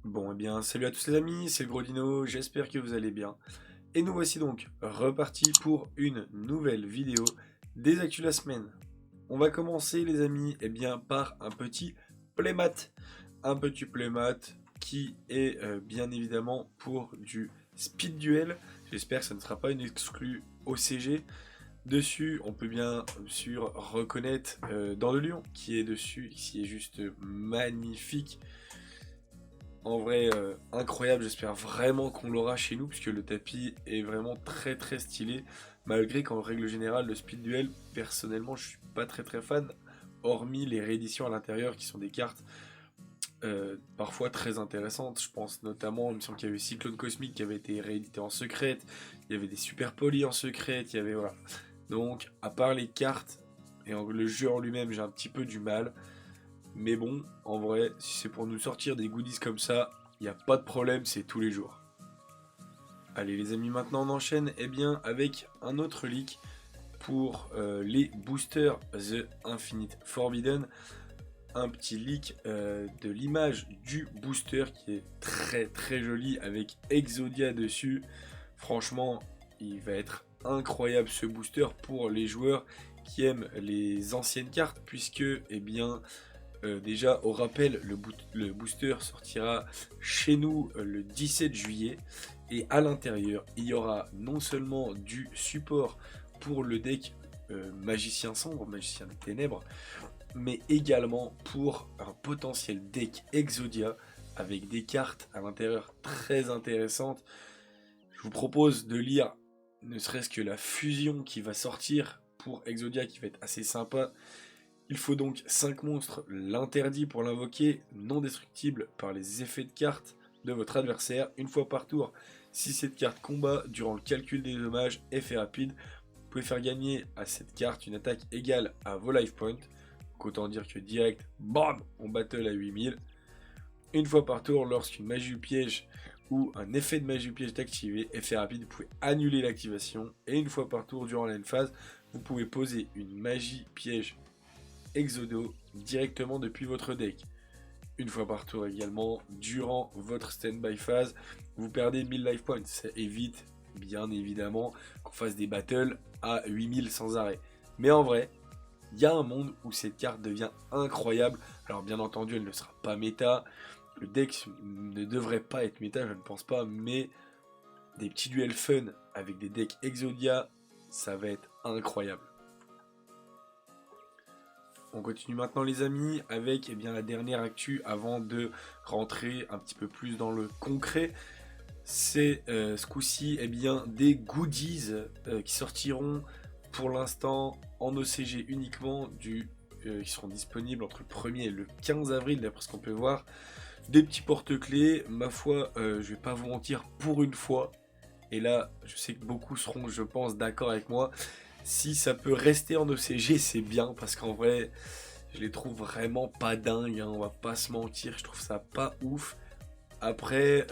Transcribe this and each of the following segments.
Bon, eh bien, salut à tous les amis, c'est le Gros Dino, j'espère que vous allez bien. Et nous voici donc repartis pour une nouvelle vidéo des actus de la semaine. On va commencer les amis, par un petit playmat. Un petit playmat qui est bien évidemment pour du speed duel. J'espère que ça ne sera pas une exclue OCG. Dessus, on peut bien sûr reconnaître dans le lion qui est dessus, qui est juste magnifique. En vrai, incroyable, j'espère vraiment qu'on l'aura chez nous, puisque le tapis est vraiment très très stylé. Malgré qu'en règle générale, le speed duel, personnellement, je suis pas très très fan, hormis les rééditions à l'intérieur qui sont des cartes parfois très intéressantes. Je pense notamment, il me semble qu'il y avait Cyclone Cosmique qui avait été réédité en secret, il y avait des Super Polis en secret, il y avait voilà. Donc, à part les cartes et le jeu en lui-même, j'ai un petit peu du mal. Mais bon, en vrai, si c'est pour nous sortir des goodies comme ça, il n'y a pas de problème, c'est tous les jours. Allez les amis, maintenant on enchaîne avec un autre leak pour les boosters The Infinite Forbidden. Un petit leak de l'image du booster qui est très très joli avec Exodia dessus. Franchement, il va être incroyable ce booster pour les joueurs qui aiment les anciennes cartes puisque déjà, au rappel, le booster sortira chez nous le 17 juillet. Et à l'intérieur, il y aura non seulement du support pour le deck Magicien Sombre, Magicien des Ténèbres, mais également pour un potentiel deck Exodia avec des cartes à l'intérieur très intéressantes. Je vous propose de lire ne serait-ce que la fusion qui va sortir pour Exodia qui va être assez sympa. Il faut donc 5 monstres, l'interdit pour l'invoquer, non destructible par les effets de cartes de votre adversaire, une fois par tour. Si cette carte combat durant le calcul des dommages, effet rapide, vous pouvez faire gagner à cette carte une attaque égale à vos life points. Donc autant dire que direct, bam, on battle à 8000. Une fois par tour, lorsqu'une magie ou piège ou un effet de magie ou piège est activé, effet rapide, vous pouvez annuler l'activation. Et une fois par tour, durant la phase, vous pouvez poser une magie piège Exodo directement depuis votre deck. Une fois par tour également, durant votre stand-by phase, vous perdez 1000 life points. Ça évite, bien évidemment, qu'on fasse des battles à 8000 sans arrêt. Mais en vrai, il y a un monde où cette carte devient incroyable. Alors bien entendu, elle ne sera pas méta. Le deck ne devrait pas être méta, je ne pense pas. Mais des petits duels fun avec des decks Exodia, ça va être incroyable. On continue maintenant les amis avec la dernière actu avant de rentrer un petit peu plus dans le concret. C'est ce coup-ci des goodies qui sortiront pour l'instant en OCG uniquement qui seront disponibles entre le 1er et le 15 avril d'après ce qu'on peut voir. Des petits porte-clés, ma foi, je vais pas vous mentir pour une fois. Et là, je sais que beaucoup seront, je pense, d'accord avec moi. Si ça peut rester en OCG, c'est bien parce qu'en vrai, je les trouve vraiment pas dingues, hein, on va pas se mentir, je trouve ça pas ouf. Après,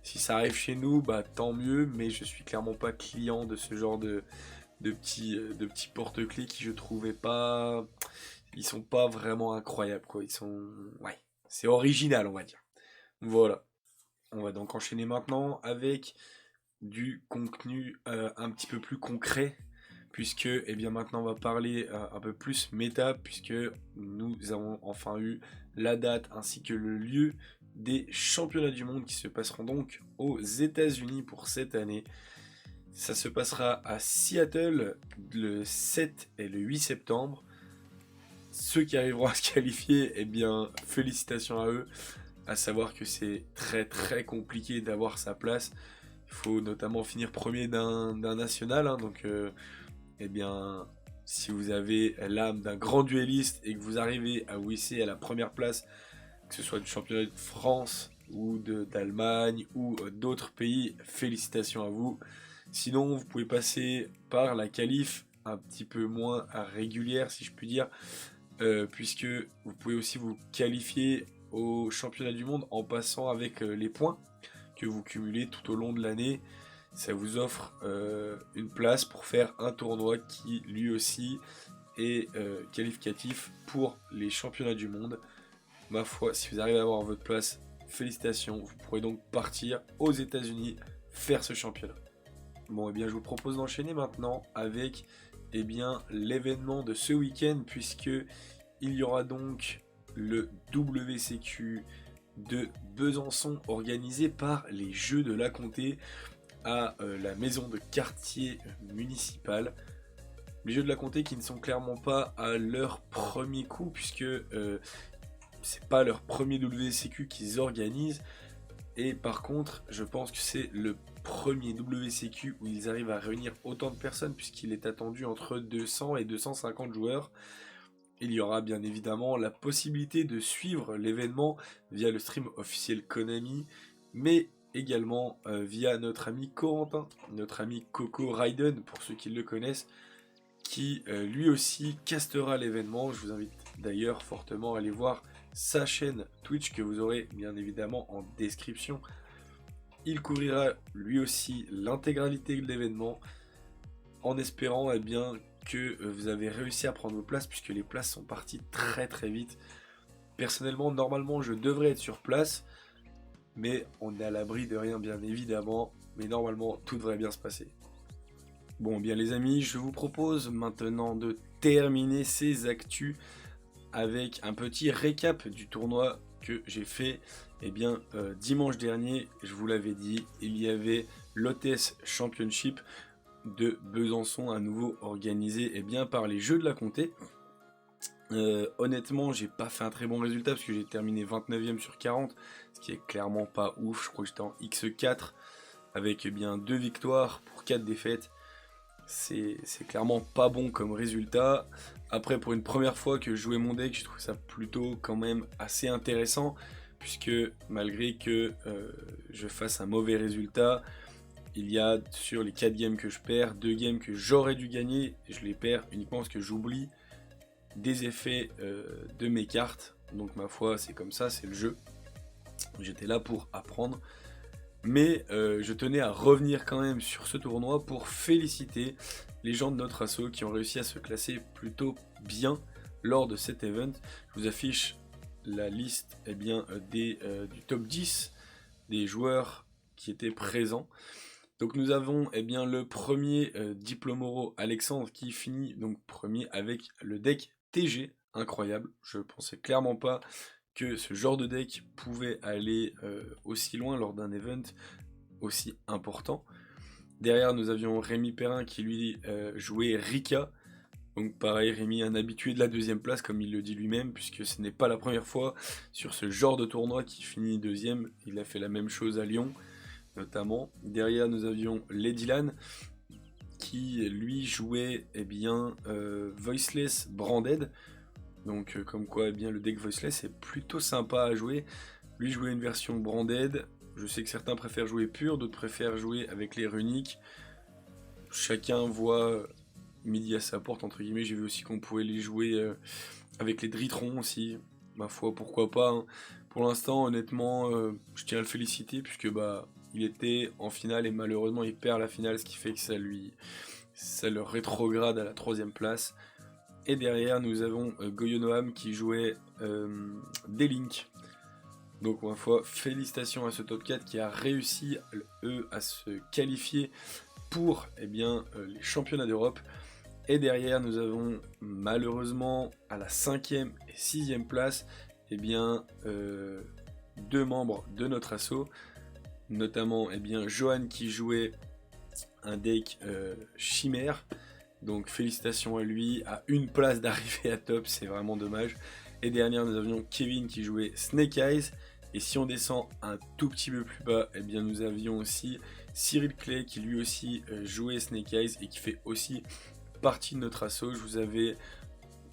si ça arrive chez nous, bah tant mieux, mais je suis clairement pas client de ce genre de petits porte-clés qui je trouvais pas. Ils sont pas vraiment incroyables, quoi. Ils sont. Ouais, c'est original, on va dire. Voilà. On va donc enchaîner maintenant avec du contenu un petit peu plus concret puisque maintenant on va parler un peu plus méta puisque nous avons enfin eu la date ainsi que le lieu des championnats du monde qui se passeront donc aux États-Unis pour cette année. Ça se passera à Seattle le 7 et le 8 septembre. Ceux qui arriveront à se qualifier, félicitations à eux. À savoir que c'est très très compliqué d'avoir sa place. Il faut notamment finir premier d'un national, hein, donc si vous avez l'âme d'un grand duelliste et que vous arrivez à vous hisser à la première place, que ce soit du championnat de France ou d'Allemagne ou d'autres pays, félicitations à vous. Sinon, vous pouvez passer par la qualif un petit peu moins régulière, si je puis dire, puisque vous pouvez aussi vous qualifier au championnat du monde en passant avec les points que vous cumulez tout au long de l'année. Ça vous offre une place pour faire un tournoi qui lui aussi est qualificatif pour les championnats du monde. Ma foi, si vous arrivez à avoir votre place, félicitations, vous pourrez donc partir aux États-Unis faire ce championnat. Bon, et bien je vous propose d'enchaîner maintenant avec l'événement de ce week-end, puisque il y aura donc le WCQ de Besançon organisé par les Jeux de la Comté à la maison de quartier municipale. Les Jeux de la Comté qui ne sont clairement pas à leur premier coup, puisque c'est pas leur premier WCQ qu'ils organisent. Et par contre, je pense que c'est le premier WCQ où ils arrivent à réunir autant de personnes, puisqu'il est attendu entre 200 et 250 joueurs. Il y aura bien évidemment la possibilité de suivre l'événement via le stream officiel Konami, mais également via notre ami Corentin, notre ami Coco Raiden, pour ceux qui le connaissent, qui lui aussi castera l'événement. Je vous invite d'ailleurs fortement à aller voir sa chaîne Twitch que vous aurez bien évidemment en description. Il couvrira lui aussi l'intégralité de l'événement en espérant que vous avez réussi à prendre vos places, puisque les places sont parties très très vite. Personnellement, normalement je devrais être sur place, mais on est à l'abri de rien bien évidemment, mais normalement tout devrait bien se passer. Bon bien les amis, je vous propose maintenant de terminer ces actus avec un petit récap du tournoi que j'ai fait dimanche dernier. Je vous l'avais dit, il y avait l'Hôtesse Championship de Besançon, à nouveau organisé par les Jeux de la Comté. Honnêtement, j'ai pas fait un très bon résultat parce que j'ai terminé 29e sur 40, ce qui est clairement pas ouf. Je crois que j'étais en X4 avec 2 victoires pour 4 défaites. C'est clairement pas bon comme résultat. Après, pour une première fois que je jouais mon deck, je trouve ça plutôt quand même assez intéressant, puisque malgré que je fasse un mauvais résultat, il y a sur les 4 games que je perds, 2 games que j'aurais dû gagner, et je les perds uniquement parce que j'oublie des effets de mes cartes. Donc ma foi, c'est comme ça, c'est le jeu. J'étais là pour apprendre. Mais je tenais à revenir quand même sur ce tournoi pour féliciter les gens de notre asso qui ont réussi à se classer plutôt bien lors de cet event. Je vous affiche la liste du top 10 des joueurs qui étaient présents. Donc nous avons le premier Diplomoro Alexandre qui finit donc premier avec le deck TG, incroyable. Je pensais clairement pas que ce genre de deck pouvait aller aussi loin lors d'un event aussi important. Derrière nous avions Rémi Perrin qui lui jouait Rika. Donc pareil, Rémi, un habitué de la deuxième place comme il le dit lui-même, puisque ce n'est pas la première fois sur ce genre de tournoi qu'il finit deuxième. Il a fait la même chose à Lyon notamment. Derrière nous avions Ladylan qui lui jouait Voiceless Branded. Donc comme quoi le deck Voiceless est plutôt sympa à jouer. Lui jouait une version Branded. Je sais que certains préfèrent jouer pur, d'autres préfèrent jouer avec les runiques. Chacun voit midi à sa porte entre guillemets. J'ai vu aussi qu'on pouvait les jouer avec les Dritrons aussi. Ma foi, pourquoi pas hein. Pour l'instant honnêtement je tiens à le féliciter puisque il était en finale et malheureusement il perd la finale, ce qui fait que ça le rétrograde à la 3ème place. Et derrière nous avons Goyonoham qui jouait D-Link. Donc ma foi, félicitations à ce top 4 qui a réussi à se qualifier pour les championnats d'Europe. Et derrière nous avons malheureusement à la 5ème et 6ème place 2 membres de notre asso, notamment Johan qui jouait un deck chimère. Donc félicitations à lui, à une place d'arriver à top, c'est vraiment dommage. Et derrière nous avions Kevin qui jouait Snake Eyes. Et si on descend un tout petit peu plus bas, nous avions aussi Cyril Clay qui lui aussi jouait Snake Eyes et qui fait aussi partie de notre asso. Je vous avais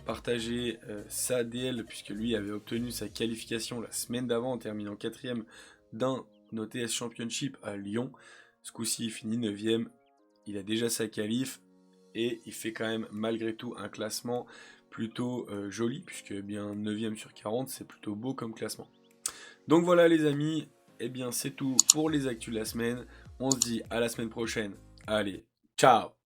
partagé sa DL puisque lui avait obtenu sa qualification la semaine d'avant en terminant 4ème d'un OTS Championship à Lyon. Ce coup-ci il finit 9ème, il a déjà sa qualif et il fait quand même malgré tout un classement plutôt joli puisque 9ème sur 40 c'est plutôt beau comme classement. Donc voilà les amis, c'est tout pour les actus de la semaine. On se dit à la semaine prochaine. Allez, ciao!